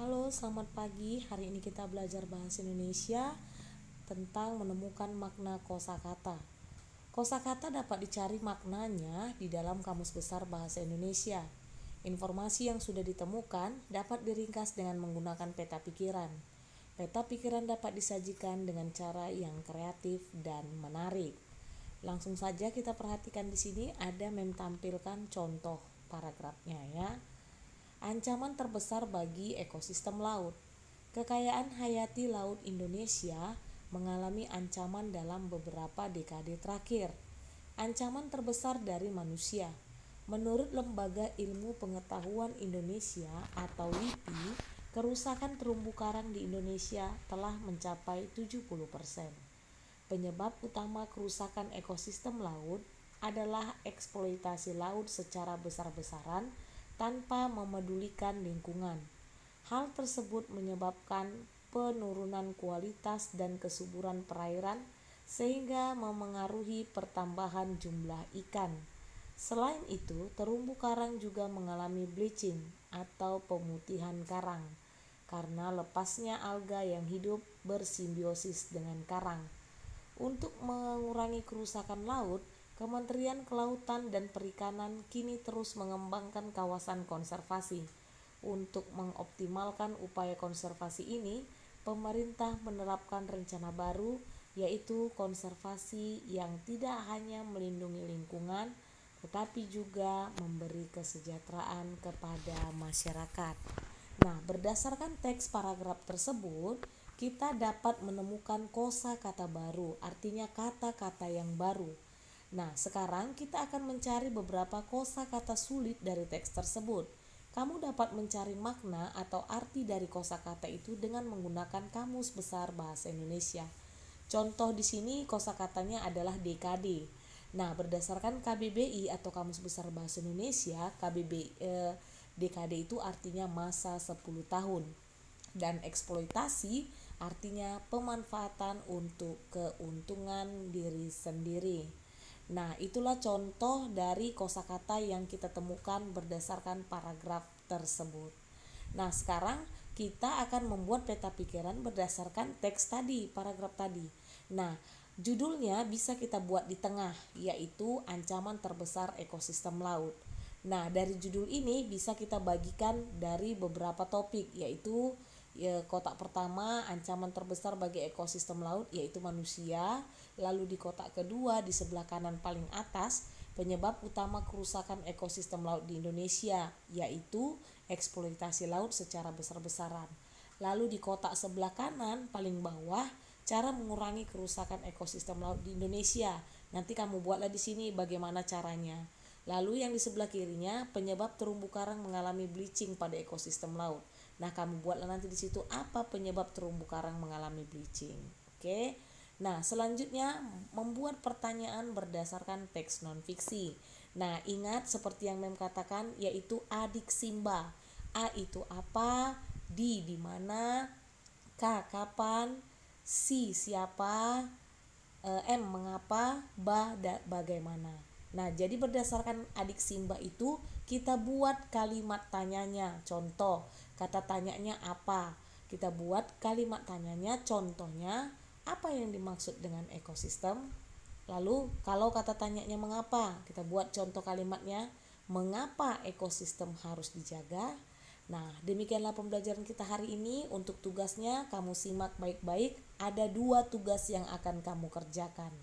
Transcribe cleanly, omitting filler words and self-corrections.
Halo, selamat pagi. Hari ini kita belajar bahasa Indonesia tentang menemukan makna kosakata. Kosakata dapat dicari maknanya di dalam Kamus Besar Bahasa Indonesia. Informasi yang sudah ditemukan dapat diringkas dengan menggunakan peta pikiran. Peta pikiran dapat disajikan dengan cara yang kreatif dan menarik. Langsung saja kita perhatikan di sini ada tampilkan contoh paragrafnya ya. Ancaman terbesar bagi ekosistem laut. Kekayaan hayati laut Indonesia mengalami ancaman dalam beberapa dekade terakhir. Ancaman terbesar dari manusia. Menurut Lembaga Ilmu Pengetahuan Indonesia atau LIPI, kerusakan terumbu karang di Indonesia telah mencapai 70%. Penyebab utama kerusakan ekosistem laut adalah eksploitasi laut secara besar-besaran tanpa memedulikan lingkungan. Hal tersebut menyebabkan penurunan kualitas dan kesuburan perairan sehingga memengaruhi pertambahan jumlah ikan. Selain itu, terumbu karang juga mengalami bleaching atau pemutihan karang karena lepasnya alga yang hidup bersimbiosis dengan karang. Untuk mengurangi kerusakan laut, Kementerian Kelautan dan Perikanan kini terus mengembangkan kawasan konservasi. Untuk mengoptimalkan upaya konservasi ini, pemerintah menerapkan rencana baru, yaitu konservasi yang tidak hanya melindungi lingkungan, tetapi juga memberi kesejahteraan kepada masyarakat. Nah, berdasarkan teks paragraf tersebut, kita dapat menemukan kosakata baru, artinya kata-kata yang baru. Nah, sekarang kita akan mencari beberapa kosakata sulit dari teks tersebut. Kamu dapat mencari makna atau arti dari kosakata itu dengan menggunakan Kamus Besar Bahasa Indonesia. Contoh di sini kosakatanya adalah dekade. Nah, berdasarkan KBBI atau Kamus Besar Bahasa Indonesia, dekade itu artinya masa 10 tahun. Dan eksploitasi artinya pemanfaatan untuk keuntungan diri sendiri. Nah, itulah contoh dari kosakata yang kita temukan berdasarkan paragraf tersebut. Nah, sekarang kita akan membuat peta pikiran berdasarkan teks tadi, paragraf tadi. Nah, judulnya bisa kita buat di tengah, yaitu ancaman terbesar ekosistem laut. Nah, dari judul ini bisa kita bagikan dari beberapa topik, yaitu kotak pertama ancaman terbesar bagi ekosistem laut yaitu manusia. Lalu di kotak kedua di sebelah kanan paling atas penyebab utama kerusakan ekosistem laut di Indonesia yaitu eksploitasi laut secara besar-besaran. Lalu di kotak sebelah kanan paling bawah cara mengurangi kerusakan ekosistem laut di Indonesia. Nanti kamu buatlah di sini bagaimana caranya. Lalu yang di sebelah kirinya penyebab terumbu karang mengalami bleaching pada ekosistem laut. Nah, kamu buatlah nanti di situ apa penyebab terumbu karang mengalami bleaching. Oke. Nah, selanjutnya membuat pertanyaan berdasarkan teks non-fiksi. Nah, ingat seperti yang Mem katakan yaitu adik Simba. A itu apa? Di mana? K kapan? Si siapa? M mengapa? Bagaimana? Nah, jadi berdasarkan adik Simba itu kita buat kalimat tanyanya. Contoh, kata tanyanya apa? Kita buat kalimat tanyanya, contohnya apa yang dimaksud dengan ekosistem? Lalu kalau kata tanyanya mengapa? Kita buat contoh kalimatnya, mengapa ekosistem harus dijaga? Nah, demikianlah pembelajaran kita hari ini. Untuk tugasnya kamu simak baik-baik. Ada 2 tugas yang akan kamu kerjakan.